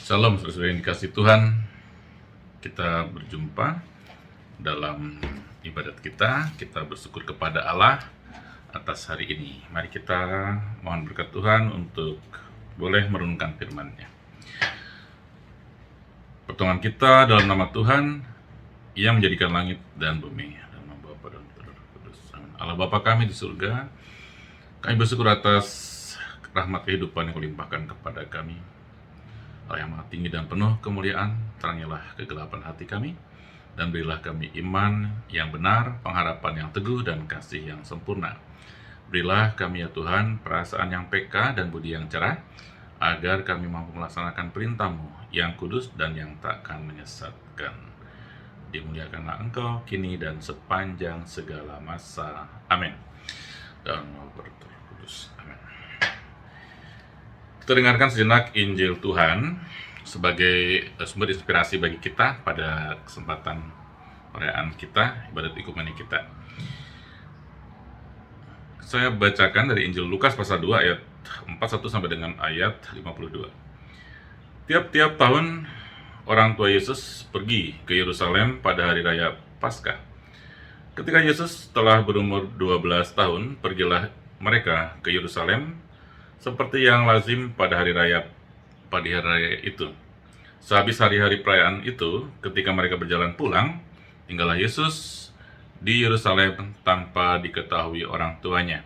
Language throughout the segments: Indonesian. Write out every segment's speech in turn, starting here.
Shalom saudara yang dikasih Tuhan, kita berjumpa dalam ibadat kita bersyukur kepada Allah atas hari ini. Mari kita mohon berkat Tuhan untuk boleh merenungkan firman-Nya. Pertolongan kita dalam nama Tuhan yang menjadikan langit dan bumi. Dalam nama Bapa dan Putra dan Roh Kudus. Kudus. Amin. Allah Bapa kami di surga, kami bersyukur atas rahmat kehidupan yang kau limpahkan kepada kami. Allah yang maha tinggi dan penuh kemuliaan, terangilah kegelapan hati kami, dan berilah kami iman yang benar, pengharapan yang teguh, dan kasih yang sempurna. Berilah kami ya Tuhan perasaan yang peka dan budi yang cerah, agar kami mampu melaksanakan perintah-Mu yang kudus dan yang takkan menyesatkan. Dimuliakanlah Engkau kini dan sepanjang segala masa. Amin. Dan berdoa kudus. Amin. Kita dengarkan sejenak Injil Tuhan sebagai sumber inspirasi bagi kita pada kesempatan perayaan kita, ibadat ikumeni kita. Saya bacakan dari Injil Lukas pasal 2 ayat 41 sampai dengan ayat 52. Tiap-tiap tahun orang tua Yesus pergi ke Yerusalem pada hari raya Paskah. Ketika Yesus telah berumur 12 tahun, pergilah mereka ke Yerusalem seperti yang lazim pada hari raya itu. Sehabis hari-hari perayaan itu, ketika mereka berjalan pulang, tinggallah Yesus di Yerusalem tanpa diketahui orang tuanya.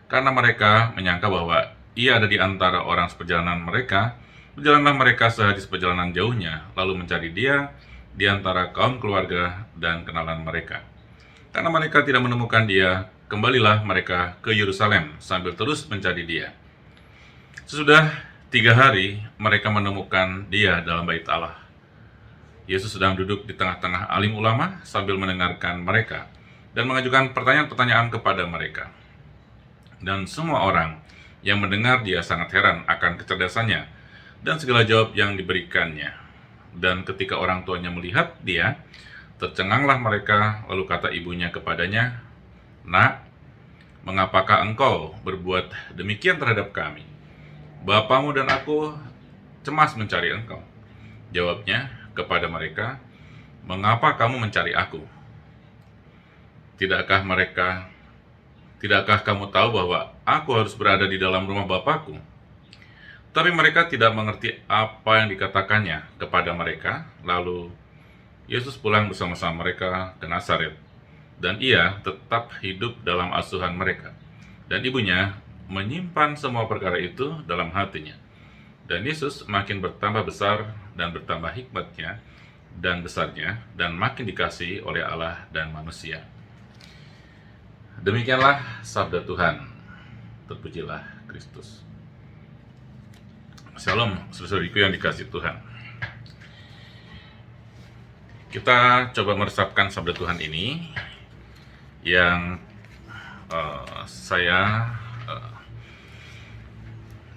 Karena mereka menyangka bahwa ia ada di antara orang seperjalanan mereka, berjalanlah mereka sehabis perjalanan jauhnya, lalu mencari dia di antara kaum keluarga dan kenalan mereka. Karena mereka tidak menemukan dia, kembalilah mereka ke Yerusalem sambil terus mencari dia. Sesudah 3 hari, mereka menemukan dia dalam bait Allah. Yesus sedang duduk di tengah-tengah alim ulama sambil mendengarkan mereka dan mengajukan pertanyaan-pertanyaan kepada mereka. Dan semua orang yang mendengar dia sangat heran akan kecerdasannya dan segala jawab yang diberikannya. Dan ketika orang tuanya melihat dia, tercenganglah mereka, lalu kata ibunya kepadanya, "Nak, mengapakah engkau berbuat demikian terhadap kami? Bapamu dan aku cemas mencari engkau." Jawabnya kepada mereka, "Mengapa kamu mencari aku? Tidakkah kamu tahu bahwa aku harus berada di dalam rumah Bapakku?" Tapi mereka tidak mengerti apa yang dikatakannya kepada mereka. Lalu Yesus pulang bersama-sama mereka ke Nazaret, dan ia tetap hidup dalam asuhan mereka. Dan ibunya menyimpan semua perkara itu dalam hatinya. Dan Yesus makin bertambah besar dan bertambah hikmatnya dan besarnya, dan makin dikasihi oleh Allah dan manusia. Demikianlah sabda Tuhan. Terpujilah Kristus. Shalom, saudaraku yang dikasihi Tuhan. Kita coba meresapkan sabda Tuhan ini yang saya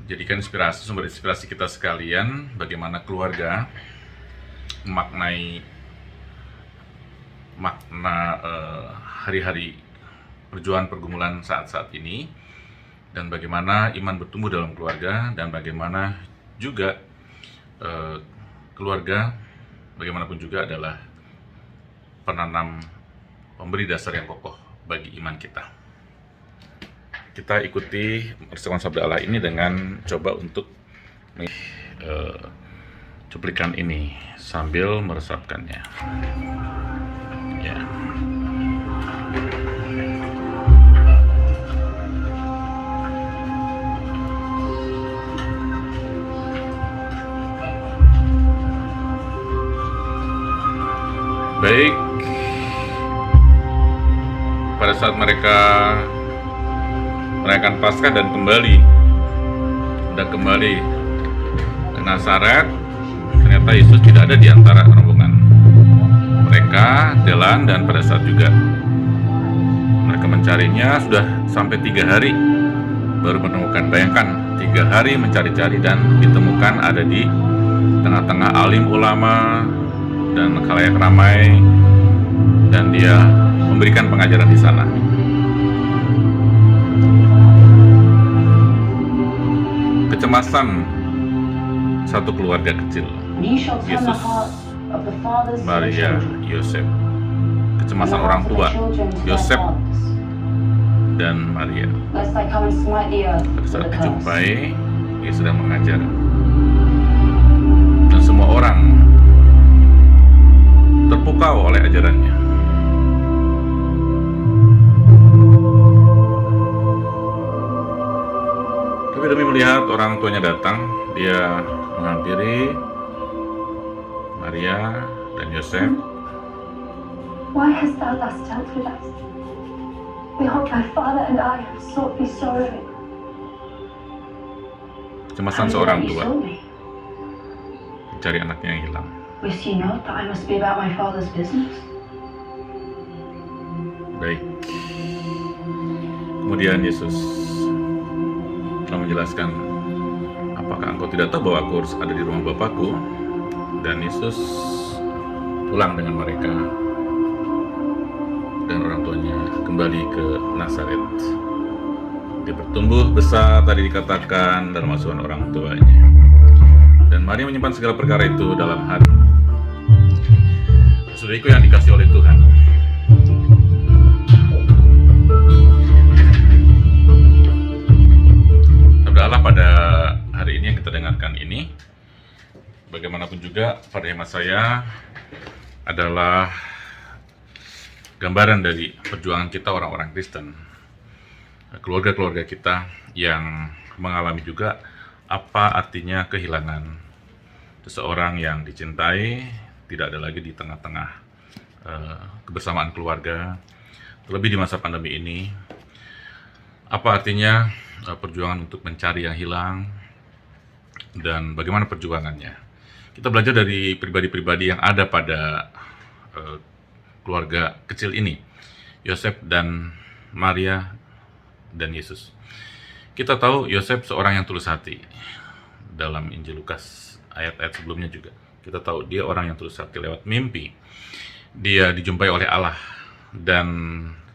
jadikan sumber inspirasi kita sekalian, bagaimana keluarga memaknai makna hari-hari perjuangan pergumulan saat-saat ini, dan bagaimana iman bertumbuh dalam keluarga, dan bagaimana juga keluarga bagaimanapun juga adalah penanam pemberi dasar yang kokoh bagi iman kita. Kita ikuti persamaan sabda Allah ini dengan coba untuk cuplikan ini sambil meresapkannya. Ya. Baik. Pada saat mereka merayakan Paskah dan kembali ke Nazaret, ternyata Yesus tidak ada di antara rombongan. Mereka jalan, dan pada saat juga mereka mencarinya sudah sampai 3 hari baru menemukan. Bayangkan, 3 hari mencari-cari dan ditemukan ada di tengah-tengah alim ulama dan khalayak ramai, dan dia memberikan pengajaran di sana. Kecemasan satu keluarga kecil, Yesus, Maria, Yosef. Kecemasan orang tua, Yosef dan Maria. Pada saat dijumpai, dia sedang mengajar, dan semua orang terpukau oleh ajarannya. Tapi demi melihat orang tuanya datang, dia menghampiri Maria dan Yosef. Why hast thou thus dealt with us? Behold, thy father and I have sought thee sorrowing. Kecemasan seorang tua mencari anaknya yang hilang. Wist ye not that I must be about my father's business? Baik. Kemudian Yesus telah menjelaskan, apakah engkau tidak tahu bahwa aku harus ada di rumah Bapakku? Dan Yesus pulang dengan mereka dan orang tuanya kembali ke Nazaret. Dia bertumbuh besar, tadi dikatakan, dalam asuhan orang tuanya. Dan Maria menyimpan segala perkara itu dalam hati. Saudariku yang dikasihi oleh Tuhan, sabda Allah pada hari ini yang kita dengarkan ini, bagaimanapun juga pada hemat saya adalah gambaran dari perjuangan kita orang-orang Kristen, keluarga-keluarga kita yang mengalami juga apa artinya kehilangan seseorang yang dicintai, tidak ada lagi di tengah-tengah kebersamaan keluarga, terlebih di masa pandemi ini. Apa artinya perjuangan untuk mencari yang hilang dan bagaimana perjuangannya. Kita belajar dari pribadi-pribadi yang ada pada keluarga kecil ini, Yosef dan Maria dan Yesus. Kita tahu Yosef seorang yang tulus hati. Dalam Injil Lukas ayat-ayat sebelumnya juga kita tahu dia orang yang tulus hati. Lewat mimpi dia dijumpai oleh Allah, dan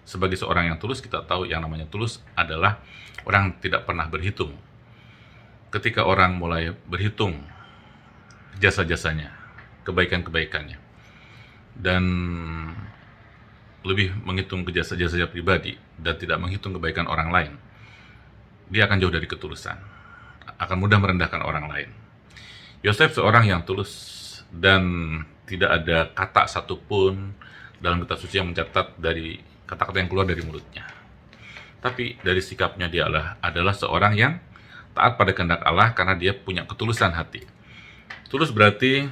sebagai seorang yang tulus kita tahu yang namanya tulus adalah orang tidak pernah berhitung. Ketika orang mulai berhitung jasa-jasanya, kebaikan-kebaikannya, dan lebih menghitung jasa-jasanya pribadi dan tidak menghitung kebaikan orang lain, dia akan jauh dari ketulusan, akan mudah merendahkan orang lain. Yosef seorang yang tulus dan tidak ada kata satupun dalam kitab suci yang mencatat dari kata-kata yang keluar dari mulutnya. Tapi dari sikapnya dia adalah seorang yang taat pada kehendak Allah karena dia punya ketulusan hati. Tulus berarti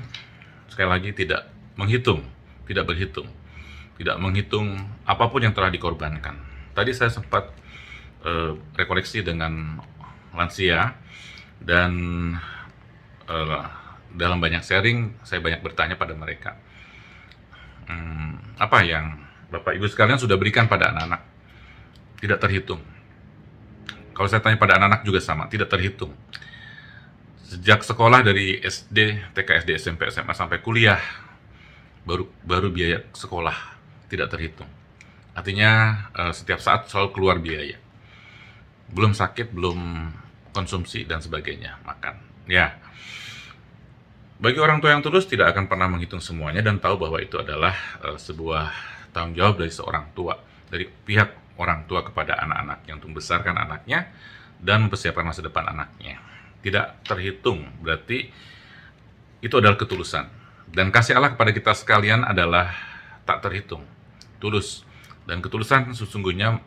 sekali lagi tidak menghitung, tidak berhitung, tidak menghitung apapun yang telah dikorbankan. Tadi saya sempat rekoleksi dengan lansia, dan dalam banyak sharing saya banyak bertanya pada mereka, apa yang Bapak Ibu sekalian sudah berikan pada anak-anak? Tidak terhitung. Kalau saya tanya pada anak-anak juga sama, tidak terhitung. Sejak sekolah dari SD, TK, SD, SMP, SMA sampai kuliah, baru biaya sekolah tidak terhitung. Artinya setiap saat selalu keluar biaya. Belum sakit, belum konsumsi dan sebagainya, makan. Ya. Bagi orang tua yang tulus tidak akan pernah menghitung semuanya dan tahu bahwa itu adalah sebuah tanggung jawab dari seorang tua, dari pihak orang tua kepada anak-anak yang untuk membesarkan anaknya dan mempersiapkan masa depan anaknya. Tidak terhitung berarti itu adalah ketulusan. Dan kasih Allah kepada kita sekalian adalah tak terhitung, tulus. Dan ketulusan sesungguhnya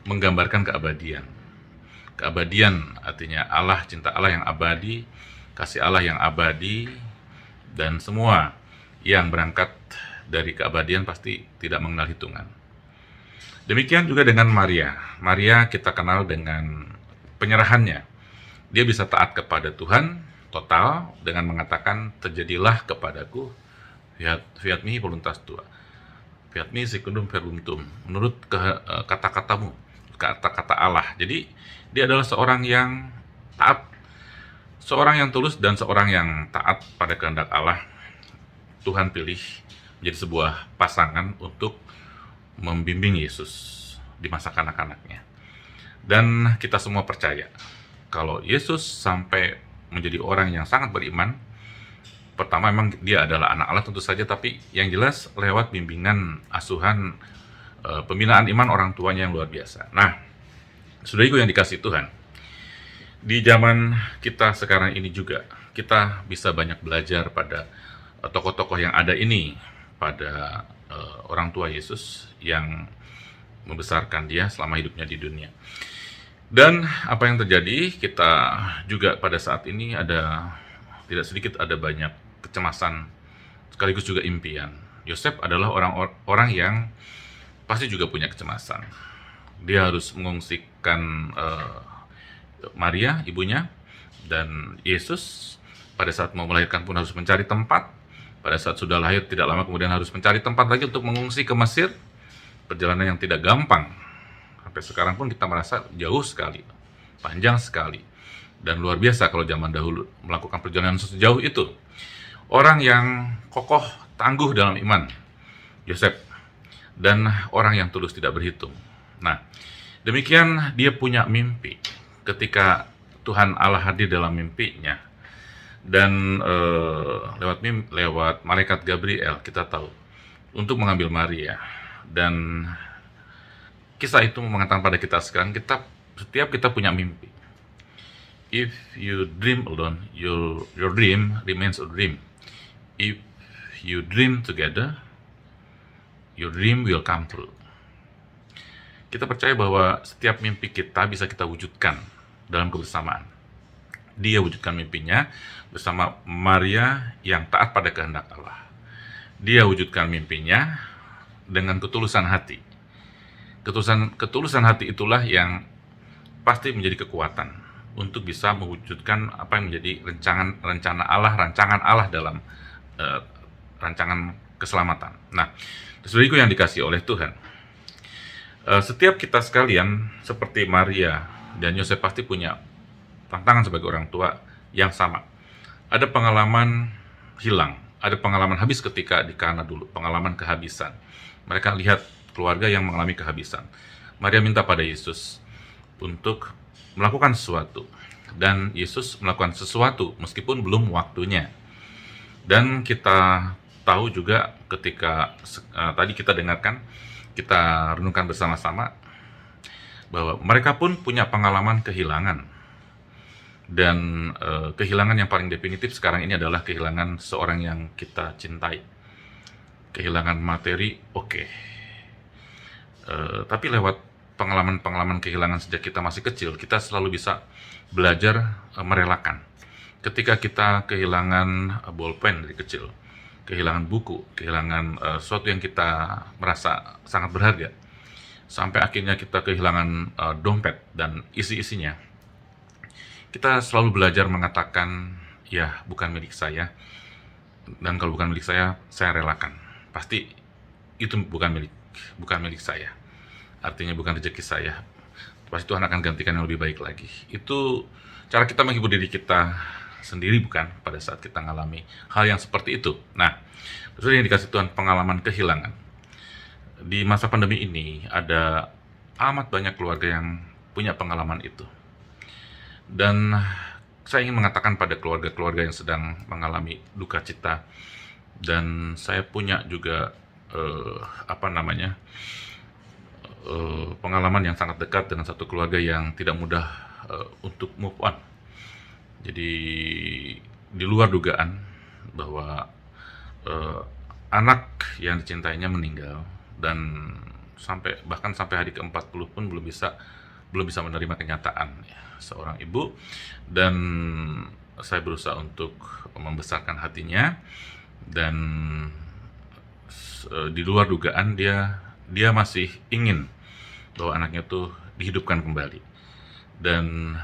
menggambarkan keabadian. Keabadian artinya Allah, cinta Allah yang abadi, kasih Allah yang abadi, dan semua yang berangkat dari keabadian pasti tidak mengenal hitungan. Demikian juga dengan Maria. Maria kita kenal dengan penyerahannya. Dia bisa taat kepada Tuhan total dengan mengatakan, terjadilah kepadaku fiat mihi voluntas tua, fiat mihi secundum verbum, menurut kata-katamu, kata-kata Allah. Jadi dia adalah seorang yang taat, seorang yang tulus dan seorang yang taat pada kehendak Allah. Tuhan pilih menjadi sebuah pasangan untuk membimbing Yesus di masa kanak-kanaknya. Dan kita semua percaya kalau Yesus sampai menjadi orang yang sangat beriman, pertama memang dia adalah anak Allah tentu saja, tapi yang jelas lewat bimbingan, asuhan, pembinaan iman orang tuanya yang luar biasa. Nah, saudariku yang dikasihi Tuhan, di zaman kita sekarang ini juga kita bisa banyak belajar pada tokoh-tokoh yang ada ini, pada orang tua Yesus yang membesarkan dia selama hidupnya di dunia. Dan apa yang terjadi, kita juga pada saat ini tidak sedikit ada banyak kecemasan sekaligus juga impian. Yosef adalah orang yang pasti juga punya kecemasan. Dia harus mengungsikan Maria, ibunya, dan Yesus pada saat mau melahirkan pun harus mencari tempat. Pada saat sudah lahir tidak lama kemudian harus mencari tempat lagi untuk mengungsi ke Mesir. Perjalanan yang tidak gampang. Sampai sekarang pun kita merasa jauh sekali, panjang sekali. Dan luar biasa kalau zaman dahulu melakukan perjalanan sejauh itu. Orang yang kokoh, tangguh dalam iman, Yosef, dan orang yang tulus tidak berhitung. Nah, demikian dia punya mimpi ketika Tuhan Allah hadir dalam mimpinya. Dan lewat malaikat Gabriel kita tahu untuk mengambil Maria. Dan kisah itu mengatakan pada kita sekarang, setiap kita punya mimpi. If you dream alone, your dream remains a dream. If you dream together, your dream will come true. Kita percaya bahwa setiap mimpi kita bisa kita wujudkan dalam kebersamaan. Dia wujudkan mimpinya bersama Maria yang taat pada kehendak Allah. Dia wujudkan mimpinya dengan ketulusan hati. Ketulusan hati itulah yang pasti menjadi kekuatan untuk bisa mewujudkan apa yang menjadi rancangan Allah dalam rancangan keselamatan. Nah, saudariku yang dikasihi oleh Tuhan, setiap kita sekalian seperti Maria dan Yosef pasti punya tantangan sebagai orang tua yang sama. Ada pengalaman hilang, ada pengalaman habis ketika di Kana dulu, pengalaman kehabisan. Mereka lihat keluarga yang mengalami kehabisan. Maria minta pada Yesus untuk melakukan sesuatu, dan Yesus melakukan sesuatu meskipun belum waktunya. Dan kita tahu juga ketika tadi kita dengarkan, kita renungkan bersama-sama bahwa mereka pun punya pengalaman kehilangan. Dan kehilangan yang paling definitif sekarang ini adalah kehilangan seorang yang kita cintai. Kehilangan materi, oke. Tapi lewat pengalaman-pengalaman kehilangan sejak kita masih kecil, kita selalu bisa belajar merelakan. Ketika kita kehilangan bolpen dari kecil, kehilangan buku, kehilangan sesuatu yang kita merasa sangat berharga, sampai akhirnya kita kehilangan dompet dan isi-isinya, kita selalu belajar mengatakan, ya bukan milik saya, dan kalau bukan milik saya relakan. Pasti itu bukan milik saya. Artinya bukan rezeki saya. Pasti Tuhan akan gantikan yang lebih baik lagi. Itu cara kita menghibur diri kita sendiri, bukan, pada saat kita mengalami hal yang seperti itu. Nah, saudara yang dikasih Tuhan, pengalaman kehilangan. Di masa pandemi ini ada amat banyak keluarga yang punya pengalaman itu. Dan saya ingin mengatakan pada keluarga-keluarga yang sedang mengalami duka cita, dan saya punya juga pengalaman yang sangat dekat dengan satu keluarga yang tidak mudah untuk move on. Jadi di luar dugaan bahwa anak yang dicintainya meninggal, dan bahkan sampai hari ke-40 pun belum bisa menerima kenyataan, ya, seorang ibu. Dan saya berusaha untuk membesarkan hatinya, dan di luar dugaan dia masih ingin bahwa anaknya tuh dihidupkan kembali. Dan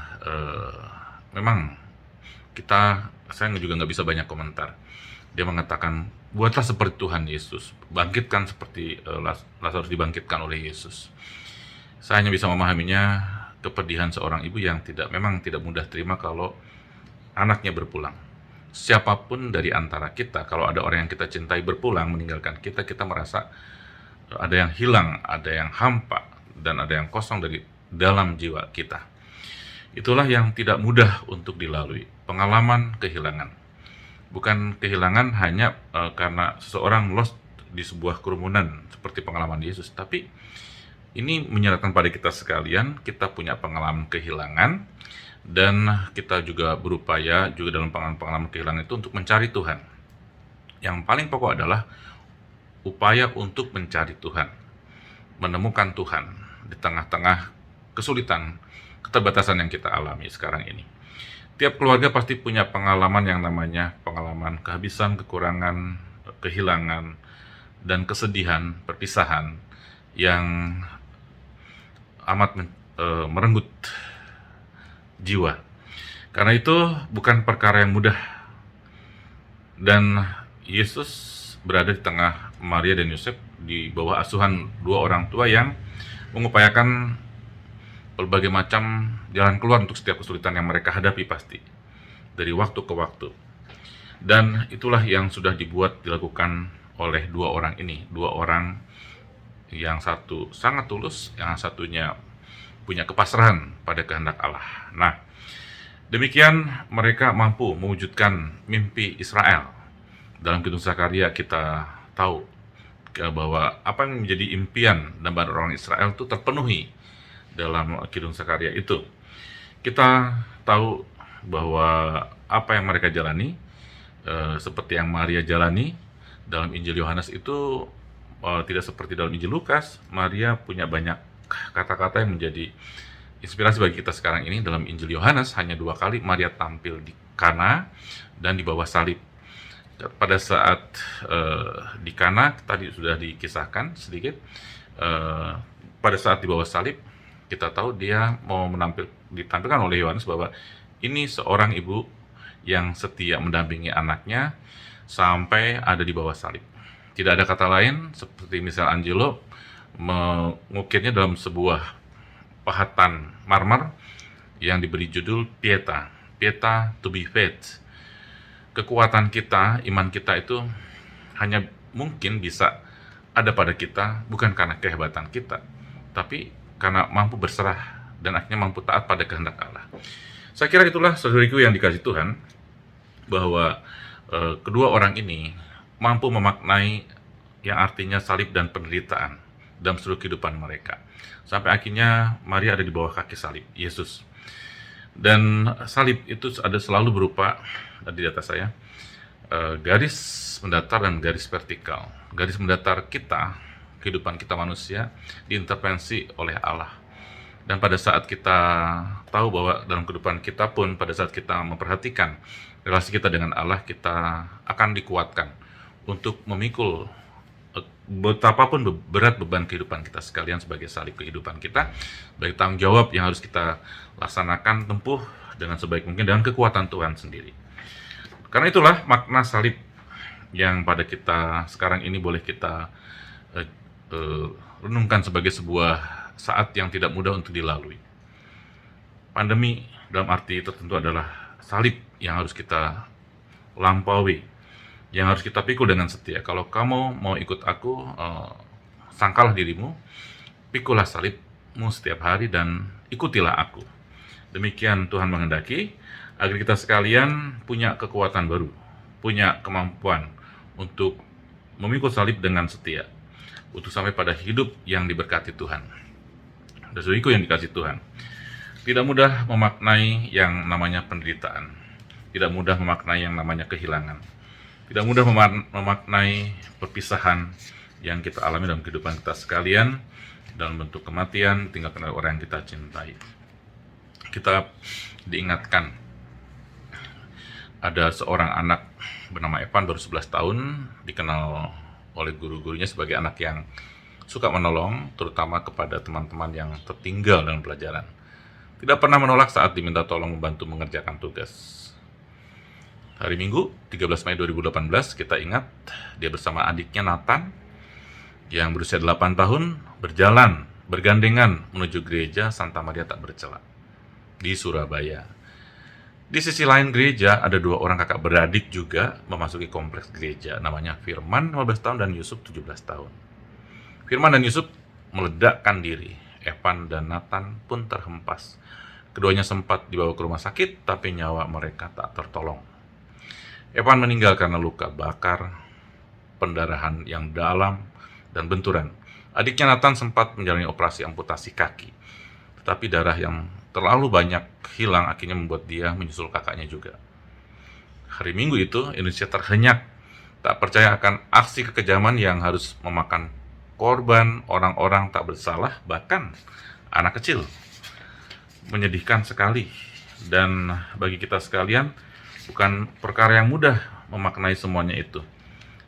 memang saya juga nggak bisa banyak komentar. Dia mengatakan, buatlah seperti Tuhan Yesus, bangkitkan seperti Lazarus dibangkitkan oleh Yesus. Saya hanya bisa memahaminya, kepedihan seorang ibu yang memang tidak mudah terima kalau anaknya berpulang. Siapapun dari antara kita, kalau ada orang yang kita cintai berpulang meninggalkan kita merasa ada yang hilang, ada yang hampa, dan ada yang kosong dari dalam jiwa kita. Itulah yang tidak mudah untuk dilalui, pengalaman kehilangan. Bukan kehilangan hanya karena seseorang lost di sebuah kerumunan seperti pengalaman Yesus, tapi ini menyeratkan pada kita sekalian, kita punya pengalaman kehilangan, dan kita juga berupaya juga dalam pengalaman kehilangan itu untuk mencari Tuhan. Yang paling pokok adalah upaya untuk mencari Tuhan, menemukan Tuhan di tengah-tengah kesulitan, keterbatasan yang kita alami sekarang ini. Tiap keluarga pasti punya pengalaman yang namanya pengalaman kehabisan, kekurangan, kehilangan, dan kesedihan, perpisahan yang amat merenggut jiwa. Karena itu bukan perkara yang mudah. Dan Yesus berada di tengah Maria dan Yosef di bawah asuhan dua orang tua yang mengupayakan berbagai macam jalan keluar untuk setiap kesulitan yang mereka hadapi pasti dari waktu ke waktu. Dan itulah yang sudah dilakukan oleh dua orang ini, dua orang yang satu sangat tulus, yang satunya punya kepasrahan pada kehendak Allah. Nah, demikian mereka mampu mewujudkan mimpi Israel. Dalam Kidung Zakaria kita tahu bahwa apa yang menjadi impian dan orang Israel itu terpenuhi dalam Kidung Zakaria itu. Kita tahu bahwa apa yang mereka jalani, seperti yang Maria jalani dalam Injil Yohanes itu tidak seperti dalam Injil Lukas. Maria punya banyak kata-kata yang menjadi inspirasi bagi kita sekarang ini. Dalam Injil Yohanes hanya 2 kali Maria tampil di Kana dan di bawah salib. Pada saat di Kana tadi sudah dikisahkan sedikit, pada saat di bawah salib kita tahu dia mau ditampilkan oleh Yohanes bahwa ini seorang ibu yang setia mendampingi anaknya sampai ada di bawah salib. Tidak ada kata lain, seperti misal Angelo mengukirnya dalam sebuah pahatan marmer yang diberi judul Pieta to be faith. Kekuatan kita, iman kita itu hanya mungkin bisa ada pada kita bukan karena kehebatan kita, tapi karena mampu berserah dan akhirnya mampu taat pada kehendak Allah. Saya kira itulah saudariku yang dikasih Tuhan, bahwa kedua orang ini mampu memaknai yang artinya salib dan penderitaan dalam seluruh kehidupan mereka. Sampai akhirnya Maria ada di bawah kaki salib, Yesus. Dan salib itu ada selalu berupa, di atas saya, garis mendatar dan garis vertikal. Garis mendatar kita, kehidupan kita manusia, diintervensi oleh Allah. Dan pada saat kita tahu bahwa dalam kehidupan kita pun, pada saat kita memperhatikan relasi kita dengan Allah, kita akan dikuatkan untuk memikul betapapun berat beban kehidupan kita sekalian sebagai salib kehidupan kita, sebagai tanggung jawab yang harus kita laksanakan, tempuh dengan sebaik mungkin dengan kekuatan Tuhan sendiri. Karena itulah makna salib yang pada kita sekarang ini boleh kita renungkan sebagai sebuah saat yang tidak mudah untuk dilalui. Pandemi dalam arti tertentu adalah salib yang harus kita lampaui, yang harus kita pikul dengan setia. Kalau kamu mau ikut aku, sangkalah dirimu, pikulah salibmu setiap hari dan ikutilah aku. Demikian Tuhan menghendaki agar kita sekalian punya kekuatan baru, punya kemampuan untuk memikul salib dengan setia, untuk sampai pada hidup yang diberkati Tuhan. Dan saudariku yang dikasih Tuhan, tidak mudah memaknai yang namanya penderitaan, tidak mudah memaknai yang namanya kehilangan, tidak mudah memaknai perpisahan yang kita alami dalam kehidupan kita sekalian, dalam bentuk kematian, tinggalkan oleh orang yang kita cintai. Kita diingatkan, ada seorang anak bernama Evan, baru 11 tahun, dikenal oleh guru-gurunya sebagai anak yang suka menolong, terutama kepada teman-teman yang tertinggal dalam pelajaran. Tidak pernah menolak saat diminta tolong membantu mengerjakan tugas. Hari Minggu, 13 Mei 2018, kita ingat dia bersama adiknya Nathan yang berusia 8 tahun berjalan, bergandengan menuju gereja Santa Maria Tak Bercela di Surabaya. Di sisi lain gereja, ada 2 orang kakak beradik juga memasuki kompleks gereja, namanya Firman 15 tahun dan Yusuf 17 tahun. Firman dan Yusuf meledakkan diri. Evan dan Nathan pun terhempas. Keduanya sempat dibawa ke rumah sakit, tapi nyawa mereka tak tertolong. Evan meninggal karena luka bakar, pendarahan yang dalam, dan benturan. Adiknya Nathan sempat menjalani operasi amputasi kaki, tetapi darah yang terlalu banyak hilang akhirnya membuat dia menyusul kakaknya juga. Hari Minggu itu, Indonesia terhenyak, tak percaya akan aksi kekejaman yang harus memakan korban, orang-orang tak bersalah, bahkan anak kecil. menyedihkan sekali. Dan bagi kita sekalian, bukan perkara yang mudah memaknai semuanya itu.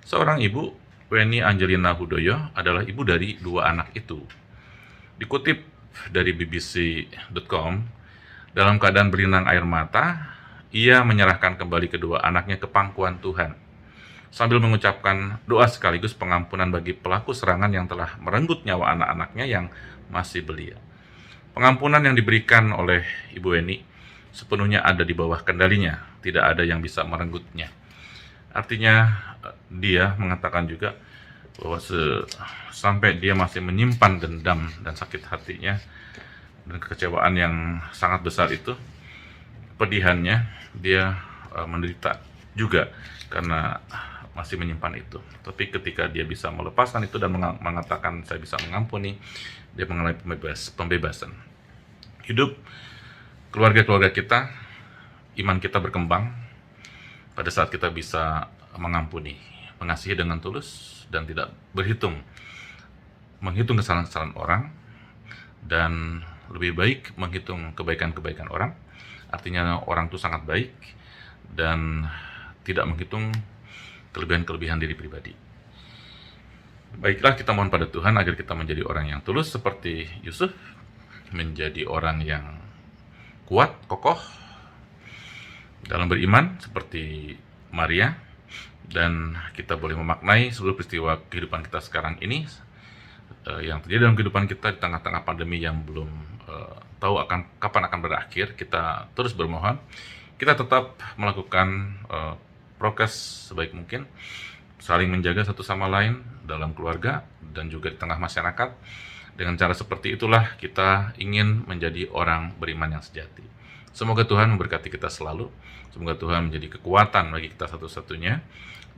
Seorang ibu, Weni Angelina Hudoyo, adalah ibu dari 2 anak itu. Dikutip dari BBC.com, dalam keadaan berlinang air mata, ia menyerahkan kembali kedua anaknya ke pangkuan Tuhan, sambil mengucapkan doa sekaligus pengampunan bagi pelaku serangan yang telah merenggut nyawa anak-anaknya yang masih belia. Pengampunan yang diberikan oleh Ibu Weni sepenuhnya ada di bawah kendalinya, tidak ada yang bisa merenggutnya. Artinya dia mengatakan juga bahwa sampai dia masih menyimpan dendam dan sakit hatinya dan kekecewaan yang sangat besar itu, pedihannya dia menderita juga karena masih menyimpan itu. Tapi ketika dia bisa melepaskan itu dan mengatakan saya bisa mengampuni, dia mengalami pembebasan. Hidup keluarga-keluarga kita, iman kita berkembang pada saat kita bisa mengampuni, mengasihi dengan tulus dan tidak menghitung kesalahan-kesalahan orang, dan lebih baik menghitung kebaikan-kebaikan orang. Artinya orang itu sangat baik dan tidak menghitung kelebihan-kelebihan diri pribadi. Baiklah, kita mohon pada Tuhan agar kita menjadi orang yang tulus seperti Yusuf, menjadi orang yang kuat, kokoh dalam beriman seperti Maria, dan kita boleh memaknai seluruh peristiwa kehidupan kita sekarang ini yang terjadi dalam kehidupan kita di tengah-tengah pandemi yang belum tahu kapan akan berakhir. Kita terus bermohon, kita tetap melakukan prokes sebaik mungkin, saling menjaga satu sama lain dalam keluarga dan juga di tengah masyarakat. Dengan cara seperti itulah kita ingin menjadi orang beriman yang sejati. Semoga Tuhan memberkati kita selalu. Semoga Tuhan menjadi kekuatan bagi kita satu-satunya,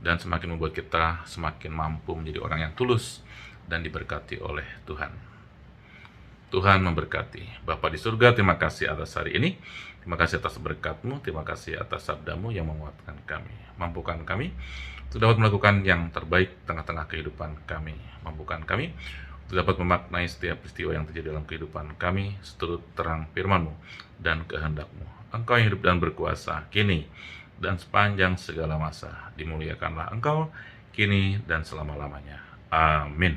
dan semakin membuat kita semakin mampu menjadi orang yang tulus dan diberkati oleh Tuhan. Tuhan memberkati. Bapa di surga, terima kasih atas hari ini. Terima kasih atas berkat-Mu, terima kasih atas sabda-Mu yang menguatkan kami. Mampukan kami untuk dapat melakukan yang terbaik tengah-tengah kehidupan kami. Mampukan kami untuk dapat memaknai setiap peristiwa yang terjadi dalam kehidupan kami seturut terang firman-Mu dan kehendak-Mu. Engkau yang hidup dan berkuasa, kini dan sepanjang segala masa. Dimuliakanlah Engkau, kini dan selama-lamanya. Amin.